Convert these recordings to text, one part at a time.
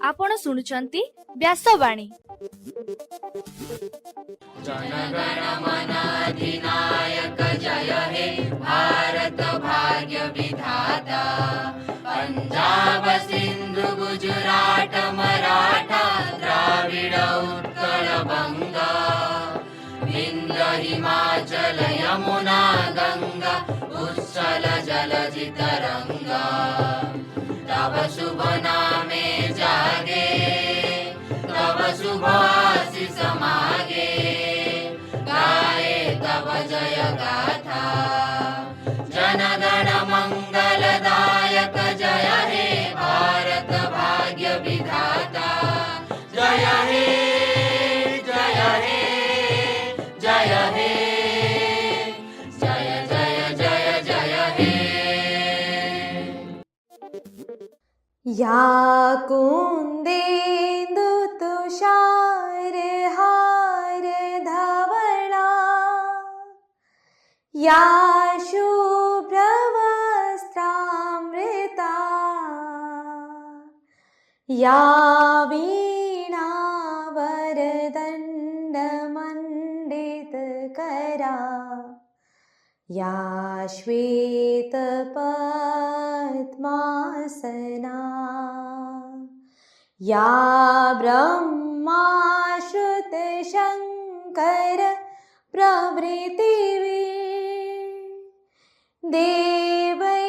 आपण शुणुचंती व्यासवाणी। जनगण मन अधिनायक जय हे भारत भाग्य विधाता। पंजाब सिंधु गुजरात मराठा द्राविड उत्कल बंगा। विंध्य हिमाचल यमुना गंगा उच्छल जलधि तरंगा। तव शुभ नामे जागे तव शुभ आशीष मागे। गाए तव जय गाथा जनगण मंगलदायक जय हे भारत भाग्य विधाता। जय हे जय हे जय हे जय जय जय जय हे। या कुंदेन्दु तुषार हार धवला। या शुभ्रवस्त्रामृता। या वीणा वरदण्ड मण्डितकरा। या श्वेत पद्मासना। या ब्रह्मा श्रुत शंकर प्रभृतिवी। देवै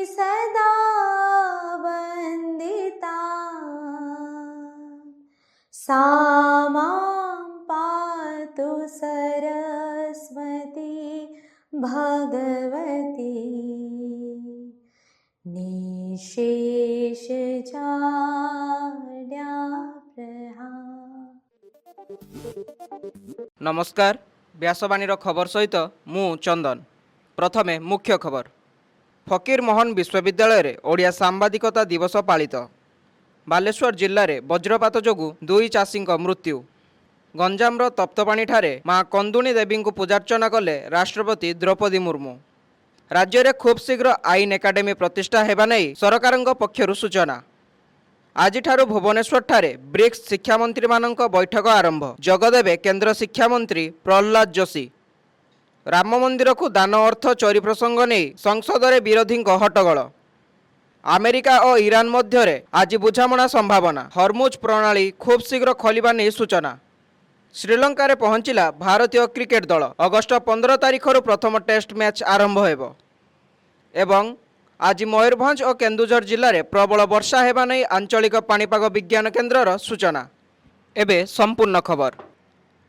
सदा वन्दिता। सा मां पातु सरस्वती भगवती। निशेष नमस्कार, व्यासवाणीर खबर सहित मु चंदन। प्रथमे मुख्य खबर। फकीर मोहन विश्वविद्यालय रे ओडिया सांबादिकता दिवस पालित। बालेश्वर जिल्ला रे वज्रपात जोगु 2 चाषी मृत्यु। गंजामर तप्तपाणी ठारे माँ कंदुणी देवी को पूजार्चना कले राष्ट्रपति द्रौपदी मुर्मू। राज्य में खूब शीघ्र आईन एकाडेमी प्रतिष्ठा हेबा नै सरकारंक पक्षरु सूचना। आज भुवनेश्वर ठारे ब्रिक्स शिक्षा मंत्री मानक बैठक आरंभ। जगदेवे केंद्र शिक्षा मंत्री प्रहलाद जोशी। राम मंदिर को दान अर्थ चोरी प्रसंग नहीं संसद में विरोधी हट्टगोल। अमेरिका और ईरान मध्य आज बुझामणा संभावना। हरमुज प्रणाली खूब शीघ्र खोलिबा नहीं सूचना। श्रीलंका रे पहुंचला भारतीय क्रिकेट दल। अगस्ट 15 तारिख प्रथम टेस्ट मैच आरंभ हेबो। एवं आज मयूरभंज और केन्दुझर जिले में प्रबल वर्षा हेबा नै आंचलिक पाणीपाग विज्ञान केन्द्रर सूचना। एबे संपूर्ण खबर।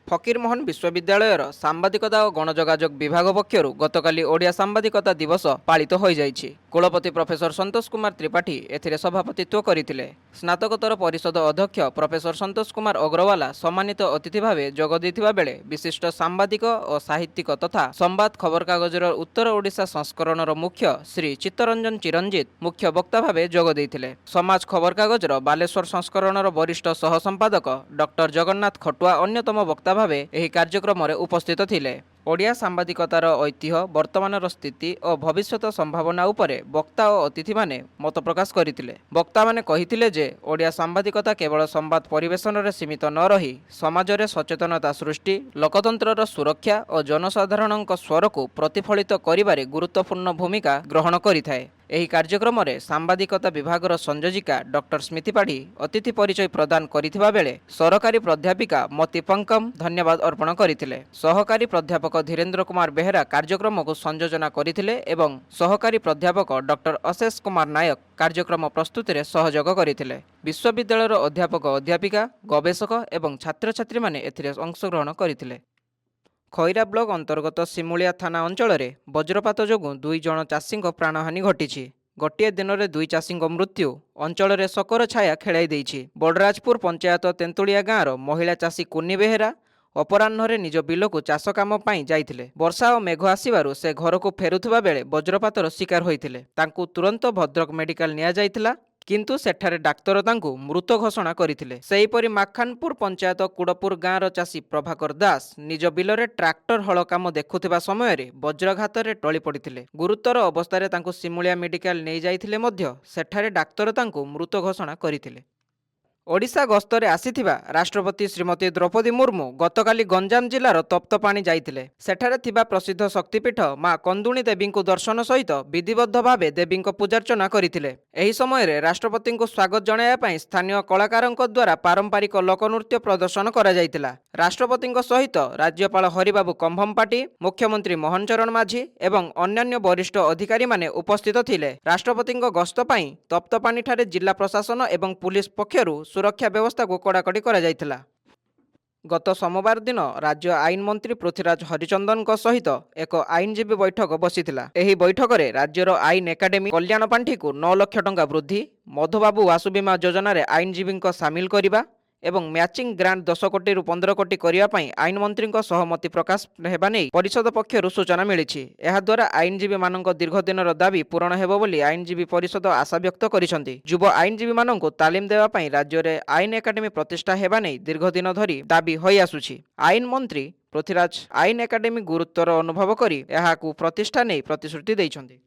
फकीरमोहन विश्वविद्यालयर सांबादिकता और गणजोगाजोग विभाग पक्षर गतकाली ओडिया सांबादिकता दिवस पालित हो जाइछि। कुलपति प्रोफेसर संतोष कुमार त्रिपाठी एथिरे सभापतित्व करिथिले। स्नातकोत्तर परिषद अध्यक्ष प्रोफेसर संतोष कुमार अग्रवाला सम्मानित अतिथि भावे जोग दैथिबा बेले विशिष्ट सांबादिक और साहित्यिक तथा संवाद खबर कागजर उत्तर ओडिशा संस्करणर मुख्य श्री चित्तरंजन चिरंजीत मुख्य वक्ता भावे जोग दैथिले। समाज खबर कागजर बालेश्वर संस्करणर वरिष्ठ सह संपादक डॉक्टर जगन्नाथ खटुआ अन्यतम वक्ता भावे एही कार्यक्रम रे उपस्थित थिले। ओडिया सांबादिकतार ऐतिह्य वर्तमानर स्थिति और भविष्यत संभावना उपरे वक्ता और अतिथि माने मत प्रकाश करथिले। वक्ता माने कहिथिले जे ओडिया सांबादिकता केवल संवाद परिवेशन रे सीमित न रही समाज रे सचेतनता सृष्टि, लोकतंत्रर सुरक्षा और जनसाधारणक स्वर को प्रतिफलित करिबारे गुरुत्वपूर्ण भूमिका ग्रहण करिथाए। एही कार्यक्रम रे सांबादिकता विभागर संयोजिका डॉक्टर स्मृति पाढ़ी अतिथि परिचय प्रदान करिथिबा बेले सरकारी प्राध्यापिका मति पंकम धन्यवाद अर्पण करथिले। सहकारी प्राध्यापक धीरेन्द्र कुमार बेहेरा कार्यक्रम को संयोजना करथिले एवं सहकारी प्राध्यापक डॉक्टर अशेष कुमार नायक कार्यक्रम प्रस्तुति रे सहयोग करथिले। विश्वविद्यालयर अध्यापक अध्यापिका गवेषक एवं छात्र छात्री माने एथिरे अंशग्रहण करथिले। खैरा ब्लॉक अंतर्गत सिमुलिया थाना अंचल में वज्रपात जोगु 2 जन चाषी प्राणहानि घटी। गोटे दिन में 2 चाषी मृत्यु अंचल में शोकर छाया खेलाई देइछि। बड़राजपुर पंचायत तेंतुलिया गाँवर महिला चाषी कुन्नी बेहेरा अपराह्न निज बिल को चाष काम जाइथिले। वर्षा और मेघ आसबार से घर को फेरुवा बेले वज्रपातर शिकार होइथिले। तांकु तुरंत भद्रक मेडिकल निया जाइथिला। କିନ୍ତୁ ସେଠାରେ ଡାକ୍ତର ତାଙ୍କୁ ମୃତ ଘୋଷଣା କରିଥିଲେ। ସେହିପରି ମାଖାନପୁର ପଞ୍ଚାୟତ କୁଡ଼ପୁର ଗାଁର ଚାଷୀ ପ୍ରଭାକର ଦାସ ନିଜ ବିଲରେ ଟ୍ରାକ୍ଟର ହଳ କାମ ଦେଖୁଥିବା ସମୟରେ ବଜ୍ରଘାତରେ ଟଳି ପଡ଼ିଥିଲେ। ଗୁରୁତର ଅବସ୍ଥାରେ ତାଙ୍କୁ ସିମୁଳିଆ ମେଡିକାଲ ନେଇଯାଇଥିଲେ ମଧ୍ୟ ସେଠାରେ ଡାକ୍ତର ତାଙ୍କୁ ମୃତ ଘୋଷଣା କରିଥିଲେ। ଓଡ଼ିଶା ଗସ୍ତରେ ଆସିଥିବା ରାଷ୍ଟ୍ରପତି ଶ୍ରୀମତୀ ଦ୍ରୌପଦୀ ମୁର୍ମୁ ଗତକାଲି ଗଞ୍ଜାମ ଜିଲ୍ଲାର ତପ୍ତପାଣି ଯାଇଥିଲେ। ସେଠାରେ ଥିବା ପ୍ରସିଦ୍ଧ ଶକ୍ତିପୀଠ ମା କନ୍ଦୁଣୀ ଦେବୀଙ୍କୁ ଦର୍ଶନ ସହିତ ବିଧିବଦ୍ଧ ଭାବେ ଦେବୀଙ୍କ ପୂଜାର୍ଚ୍ଚନା କରିଥିଲେ। ଏହି ସମୟରେ ରାଷ୍ଟ୍ରପତିଙ୍କୁ ସ୍ୱାଗତ ଜଣାଇବା ପାଇଁ ସ୍ଥାନୀୟ କଳାକାରଙ୍କ ଦ୍ୱାରା ପାରମ୍ପରିକ ଲୋକନୃତ୍ୟ ପ୍ରଦର୍ଶନ କରାଯାଇଥିଲା। ରାଷ୍ଟ୍ରପତିଙ୍କ ସହିତ ରାଜ୍ୟପାଳ ହରିବାବୁ କମ୍ଭମପାଟି, ମୁଖ୍ୟମନ୍ତ୍ରୀ ମୋହନ ଚରଣ ମାଝୀ ଏବଂ ଅନ୍ୟାନ୍ୟ ବରିଷ୍ଠ ଅଧିକାରୀମାନେ ଉପସ୍ଥିତ ଥିଲେ। ରାଷ୍ଟ୍ରପତିଙ୍କ ଗସ୍ତ ପାଇଁ ତପ୍ତପାଣିଠାରେ ଜିଲ୍ଲା ପ୍ରଶାସନ ଏବଂ ପୁଲିସ ପକ୍ଷରୁ ସୁରକ୍ଷା ବ୍ୟବସ୍ଥାକୁ କଡ଼ାକଡ଼ି କରାଯାଇଥିଲା। ଗତ ସୋମବାର ଦିନ ରାଜ୍ୟ ଆଇନ ମନ୍ତ୍ରୀ ପୃଥ୍ୱୀରାଜ ହରିଚନ୍ଦନଙ୍କ ସହିତ ଏକ ଆଇନଜୀବୀ ବୈଠକ ବସିଥିଲା। ଏହି ବୈଠକରେ ରାଜ୍ୟର ଆଇନ ଏକାଡେମୀ କଲ୍ୟାଣ ପାଣ୍ଠିକୁ 9 ଲକ୍ଷ ଟଙ୍କା ବୃଦ୍ଧି, ମଧୁବାବୁ ବାସୁ ବୀମା ଯୋଜନାରେ ଆଇନଜୀବୀଙ୍କ ସାମିଲ କରିବା ଏବଂ ମ୍ୟାଚିଂ ଗ୍ରାଣ୍ଟ 10 କୋଟିରୁ 15 କୋଟି କରିବା ପାଇଁ ଆଇନମନ୍ତ୍ରୀଙ୍କ ସହମତି ପ୍ରକାଶ ହେବା ନେଇ ପରିଷଦ ପକ୍ଷରୁ ସୂଚନା ମିଳିଛି। ଏହାଦ୍ୱାରା ଆଇନଜୀବୀମାନଙ୍କ ଦୀର୍ଘଦିନର ଦାବି ପୂରଣ ହେବ ବୋଲି ଆଇନଜୀବୀ ପରିଷଦ ଆଶାବ୍ୟକ୍ତ କରିଛନ୍ତି। ଯୁବ ଆଇନଜୀବୀମାନଙ୍କୁ ତାଲିମ ଦେବା ପାଇଁ ରାଜ୍ୟରେ ଆଇନ ଏକାଡେମୀ ପ୍ରତିଷ୍ଠା ହେବା ନେଇ ଦୀର୍ଘଦିନ ଧରି ଦାବି ହୋଇଆସୁଛି। ଆଇନ ମନ୍ତ୍ରୀ ପୃଥ୍ୱୀରାଜ ଆଇନ ଏକାଡେମୀ ଗୁରୁତ୍ୱର ଅନୁଭବ କରି ଏହାକୁ ପ୍ରତିଷ୍ଠା ନେଇ ପ୍ରତିଶ୍ରୁତି ଦେଇଛନ୍ତି।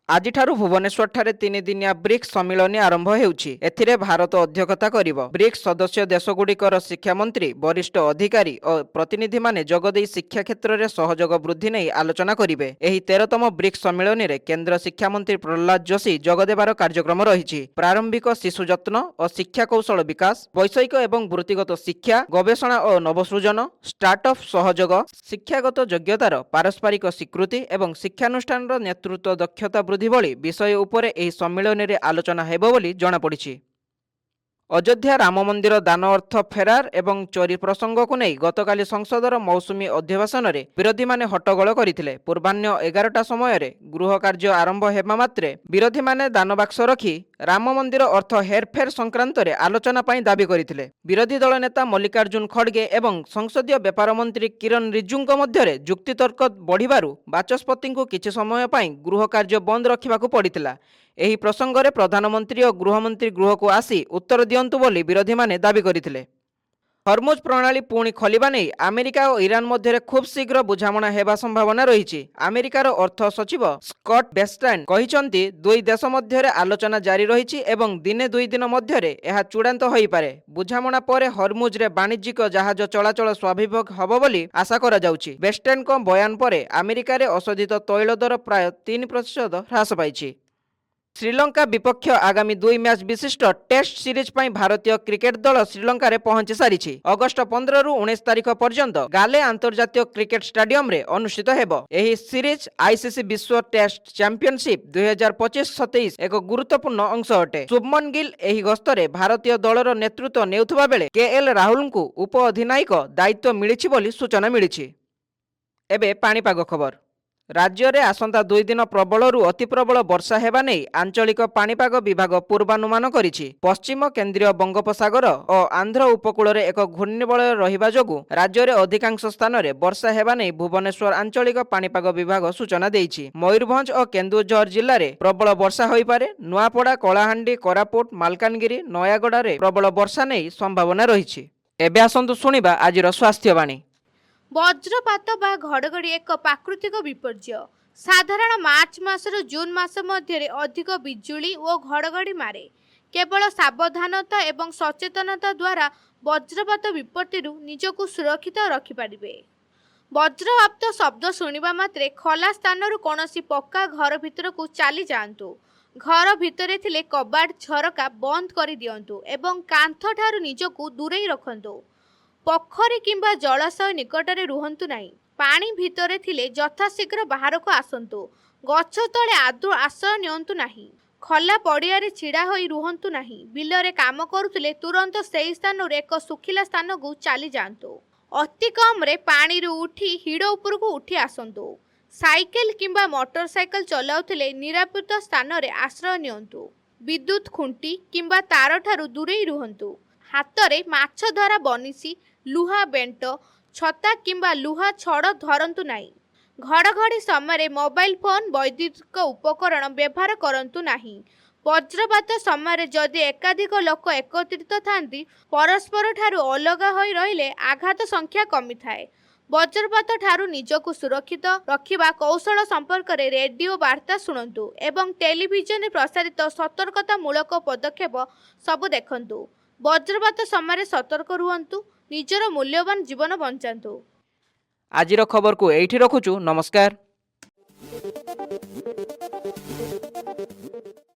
ଆଜିଠାରୁ ଭୁବନେଶ୍ୱରଠାରେ 3 ଦିନିଆ ବ୍ରିକ୍ସ ସମ୍ମିଳନୀ ଆରମ୍ଭ ହେଉଛି। ଏଥିରେ ଭାରତ ଅଧ୍ୟକ୍ଷତା କରିବ। ବ୍ରିକ୍ସ ସଦସ୍ୟ ଦେଶଗୁଡ଼ିକର ଶିକ୍ଷାମନ୍ତ୍ରୀ, ବରିଷ୍ଠ ଅଧିକାରୀ ଓ ପ୍ରତିନିଧିମାନେ ଯୋଗଦେଇ ଶିକ୍ଷା କ୍ଷେତ୍ରରେ ସହଯୋଗ ବୃଦ୍ଧି ନେଇ ଆଲୋଚନା କରିବେ। ଏହି 13ତମ ବ୍ରିକ୍ସ ସମ୍ମିଳନୀରେ କେନ୍ଦ୍ର ଶିକ୍ଷାମନ୍ତ୍ରୀ ପ୍ରହ୍ଲାଦ ଯୋଶୀ ଯୋଗଦେବାର କାର୍ଯ୍ୟକ୍ରମ ରହିଛି। ପ୍ରାରମ୍ଭିକ ଶିଶୁ ଯତ୍ନ ଓ ଶିକ୍ଷା କୌଶଳ ବିକାଶ, ବୈଷୟିକ ଏବଂ ବୃତ୍ତିଗତ ଶିକ୍ଷା, ଗବେଷଣା ଓ ନବସୃଜନ, ଷ୍ଟାର୍ଟଅପ୍ ସହଯୋଗ, ଶିକ୍ଷାଗତ ଯୋଗ୍ୟତାର ପାରସ୍ପରିକ ସ୍ୱୀକୃତି ଏବଂ ଶିକ୍ଷାନୁଷ୍ଠାନର ନେତୃତ୍ୱ ଦକ୍ଷତା ବୃଦ୍ଧି ଭଳି ବିଷୟ ଉପରେ ଏହି ସମ୍ମିଳନୀରେ ଆଲୋଚନା ହେବ ବୋଲି ଜଣାପଡ଼ିଛି। ଅଯୋଧ୍ୟା ରାମ ମନ୍ଦିର ଦାନ ଅର୍ଥ ଫେରାର ଏବଂ ଚୋରି ପ୍ରସଙ୍ଗକୁ ନେଇ ଗତକାଲି ସଂସଦର ମୌସୁମୀ ଅଧିବେଶନରେ ବିରୋଧୀମାନେ ହଟ୍ଟଗୋଳ କରିଥିଲେ। ପୂର୍ବାହ୍ନ 11ଟା ସମୟରେ ଗୃହ କାର୍ଯ୍ୟ ଆରମ୍ଭ ହେବା ମାତ୍ରେ ବିରୋଧୀମାନେ ଦାନବାକ୍ସ ରଖି ରାମ ମନ୍ଦିର ଅର୍ଥ ହେରଫେର ସଂକ୍ରାନ୍ତରେ ଆଲୋଚନା ପାଇଁ ଦାବି କରିଥିଲେ। ବିରୋଧୀ ଦଳ ନେତା ମଲ୍ଲିକାର୍ଜୁନ ଖଡଗେ ଏବଂ ସଂସଦୀୟ ବ୍ୟାପାର ମନ୍ତ୍ରୀ କିରଣ ରିଜିଜୁଙ୍କ ମଧ୍ୟରେ ଯୁକ୍ତିତର୍କ ବଢ଼ିବାରୁ ବାଚସ୍ପତିଙ୍କୁ କିଛି ସମୟ ପାଇଁ ଗୃହ କାର୍ଯ୍ୟ ବନ୍ଦ ରଖିବାକୁ ପଡ଼ିଥିଲା। ଏହି ପ୍ରସଙ୍ଗରେ ପ୍ରଧାନମନ୍ତ୍ରୀ ଓ ଗୃହମନ୍ତ୍ରୀ ଗୃହକୁ ଆସି ଉତ୍ତର ଦିଅନ୍ତୁ ବୋଲି ବିରୋଧୀମାନେ ଦାବି କରିଥିଲେ। ହରମୁଜ ପ୍ରଣାଳୀ ପୁଣି ଖୋଲିବା ନେଇ ଆମେରିକା ଓ ଇରାନ ମଧ୍ୟରେ ଖୁବ୍ ଶୀଘ୍ର ବୁଝାମଣା ହେବା ସମ୍ଭାବନା ରହିଛି। ଆମେରିକାର ଅର୍ଥ ସଚିବ ସ୍କଟ୍ ବେଷ୍ଟେନ୍ କହିଛନ୍ତି, ଦୁଇ ଦେଶ ମଧ୍ୟରେ ଆଲୋଚନା ଜାରି ରହିଛି ଏବଂ ଦିନେ 2 ଦିନ ମଧ୍ୟରେ ଏହା ଚୂଡ଼ାନ୍ତ ହୋଇପାରେ। ବୁଝାମଣା ପରେ ହରମୁଜରେ ବାଣିଜ୍ୟିକ ଜାହାଜ ଚଳାଚଳ ସ୍ୱାଭାବିକ ହେବ ବୋଲି ଆଶା କରାଯାଉଛି। ବେଷ୍ଟେନ୍ଙ୍କ ବୟାନ ପରେ ଆମେରିକାରେ ଅଶୋଧିତ ତୈଳ ଦର ପ୍ରାୟ 3% ହ୍ରାସ ପାଇଛି। ଶ୍ରୀଲଙ୍କା ବିପକ୍ଷ ଆଗାମୀ 2 ମ୍ୟାଚ୍ ବିଶିଷ୍ଟ ଟେଷ୍ଟ ସିରିଜ୍ ପାଇଁ ଭାରତୀୟ କ୍ରିକେଟ ଦଳ ଶ୍ରୀଲଙ୍କାରେ ପହଞ୍ଚି ସାରିଛି। ଅଗଷ୍ଟ 15ରୁ 19 ତାରିଖ ପର୍ଯ୍ୟନ୍ତ ଗାଲେ ଆନ୍ତର୍ଜାତୀୟ କ୍ରିକେଟ ଷ୍ଟାଡିୟମରେ ଅନୁଷ୍ଠିତ ହେବ। ଏହି ସିରିଜ୍ ଆଇସିସି ବିଶ୍ୱ ଟେଷ୍ଟ ଚାମ୍ପିୟନସିପ୍ 2025-27 ଏକ ଗୁରୁତ୍ୱପୂର୍ଣ୍ଣ ଅଂଶ ଅଟେ। ଶୁଭମନ ଗିଲ୍ ଏହି ଗସ୍ତରେ ଭାରତୀୟ ଦଳର ନେତୃତ୍ୱ ନେଉଥିବା ବେଳେ କେଏଲ୍ ରାହୁଲଙ୍କୁ ଉପ ଅଧିନାୟକ ଦାୟିତ୍ୱ ମିଳିଛି ବୋଲି ସୂଚନା ମିଳିଛି। ଏବେ ପାଣିପାଗ ଖବର। ରାଜ୍ୟରେ ଆସନ୍ତା 2 ଦିନ ପ୍ରବଳରୁ ଅତି ପ୍ରବଳ ବର୍ଷା ହେବା ନେଇ ଆଞ୍ଚଳିକ ପାଣିପାଗ ବିଭାଗ ପୂର୍ବାନୁମାନ କରିଛି। ପଶ୍ଚିମ କେନ୍ଦ୍ରୀୟ ବଙ୍ଗୋପସାଗର ଓ ଆନ୍ଧ୍ର ଉପକୂଳରେ ଏକ ଘୂର୍ଣ୍ଣିବଳୟ ରହିବା ଯୋଗୁଁ ରାଜ୍ୟରେ ଅଧିକାଂଶ ସ୍ଥାନରେ ବର୍ଷା ହେବା ନେଇ ଭୁବନେଶ୍ୱର ଆଞ୍ଚଳିକ ପାଣିପାଗ ବିଭାଗ ସୂଚନା ଦେଇଛି। ମୟୂରଭଞ୍ଜ ଓ କେନ୍ଦୁଝର ଜିଲ୍ଲାରେ ପ୍ରବଳ ବର୍ଷା ହୋଇପାରେ। ନୂଆପଡ଼ା, କଳାହାଣ୍ଡି, କୋରାପୁଟ, ମାଲକାନଗିରି, ନୟାଗଡ଼ରେ ପ୍ରବଳ ବର୍ଷା ନେଇ ସମ୍ଭାବନା ରହିଛି। ଏବେ ଆସନ୍ତୁ ଶୁଣିବା ଆଜିର ସ୍ୱାସ୍ଥ୍ୟବାଣୀ। ବଜ୍ରପାତ ବା ଘଡ଼ଘଡ଼ି ଏକ ପ୍ରାକୃତିକ ବିପର୍ଯ୍ୟୟ। ସାଧାରଣ ମାର୍ଚ୍ଚ ମାସରୁ ଜୁନ୍ ମାସ ମଧ୍ୟରେ ଅଧିକ ବିଜୁଳି ଓ ଘଡ଼ଘଡ଼ି ମାରେ। କେବଳ ସାବଧାନତା ଏବଂ ସଚେତନତା ଦ୍ୱାରା ବଜ୍ରପାତ ବିପତ୍ତିରୁ ନିଜକୁ ସୁରକ୍ଷିତ ରଖିପାରିବେ। ବଜ୍ରପାତ ଶବ୍ଦ ଶୁଣିବା ମାତ୍ରେ ଖୋଲା ସ୍ଥାନରୁ କୌଣସି ପକ୍କା ଘର ଭିତରକୁ ଚାଲି ଯାଆନ୍ତୁ। ଘର ଭିତରେ ଥିଲେ କବାଟ, ଝରକା ବନ୍ଦ କରିଦିଅନ୍ତୁ ଏବଂ କାନ୍ଥଠାରୁ ନିଜକୁ ଦୂରେଇ ରଖନ୍ତୁ। ପୋଖରୀ କିମ୍ବା ଜଳାଶୟ ନିକଟରେ ରୁହନ୍ତୁ ନାହିଁ। ପାଣି ଭିତରେ ଥିଲେ ଯଥାଶୀଘ୍ର ବାହାରକୁ ଆସନ୍ତୁ। ଗଛ ତଳେ ଆଦୌ ଆଶ୍ରୟ ନିଅନ୍ତୁ ନାହିଁ। ଖୋଲା ପଡ଼ିଆରେ ଛିଡ଼ା ହୋଇ ରୁହନ୍ତୁ ନାହିଁ। ବିଲରେ କାମ କରୁଥିଲେ ତୁରନ୍ତ ସେହି ସ୍ଥାନରୁ ଏକ ଶୁଖିଲା ସ୍ଥାନକୁ ଚାଲି ଯାଆନ୍ତୁ। ଅତି କମ୍ରେ ପାଣିରୁ ଉଠି ହିଡ଼ ଉପରକୁ ଉଠି ଆସନ୍ତୁ। ସାଇକେଲ କିମ୍ବା ମୋଟର ସାଇକେଲ ଚଲାଉଥିଲେ ନିରାପଦ ସ୍ଥାନରେ ଆଶ୍ରୟ ନିଅନ୍ତୁ। ବିଦ୍ୟୁତ ଖୁଣ୍ଟି କିମ୍ବା ତାରଠାରୁ ଦୂରେଇ ରୁହନ୍ତୁ। ହାତରେ ମାଛ ଧରା ବନିଶୀ, ଲୁହା ବେଣ୍ଟ, ଛତା କିମ୍ବା ଲୁହା ଛଡ଼ ଧରନ୍ତୁ ନାହିଁ। ଘଡ଼ଘଡ଼ି ସମୟରେ ମୋବାଇଲ ଫୋନ୍, ବୈଦ୍ୟୁତିକ ଉପକରଣ ବ୍ୟବହାର କରନ୍ତୁ ନାହିଁ। ବଜ୍ରପାତ ସମୟରେ ଯଦି ଏକାଧିକ ଲୋକ ଏକତ୍ରିତ ଥାନ୍ତି ପରସ୍ପର ଠାରୁ ଅଲଗା ହୋଇ ରହିଲେ ଆଘାତ ସଂଖ୍ୟା କମିଥାଏ। ବଜ୍ରପାତ ଠାରୁ ନିଜକୁ ସୁରକ୍ଷିତ ରଖିବା କୌଶଳ ସମ୍ପର୍କରେ ରେଡିଓ ବାର୍ତ୍ତା ଶୁଣନ୍ତୁ ଏବଂ ଟେଲିଭିଜନରେ ପ୍ରସାରିତ ସତର୍କତାମୂଳକ ପଦକ୍ଷେପ ସବୁ ଦେଖନ୍ତୁ। ବଜ୍ରପାତ ସମୟରେ ସତର୍କ ରୁହନ୍ତୁ, ନିଜର ମୂଲ୍ୟବାନ ଜୀବନ ବଞ୍ଚାନ୍ତୁ। ଆଜିର ଖବରକୁ ଏଇଠି ରଖୁଛୁ। ନମସ୍କାର।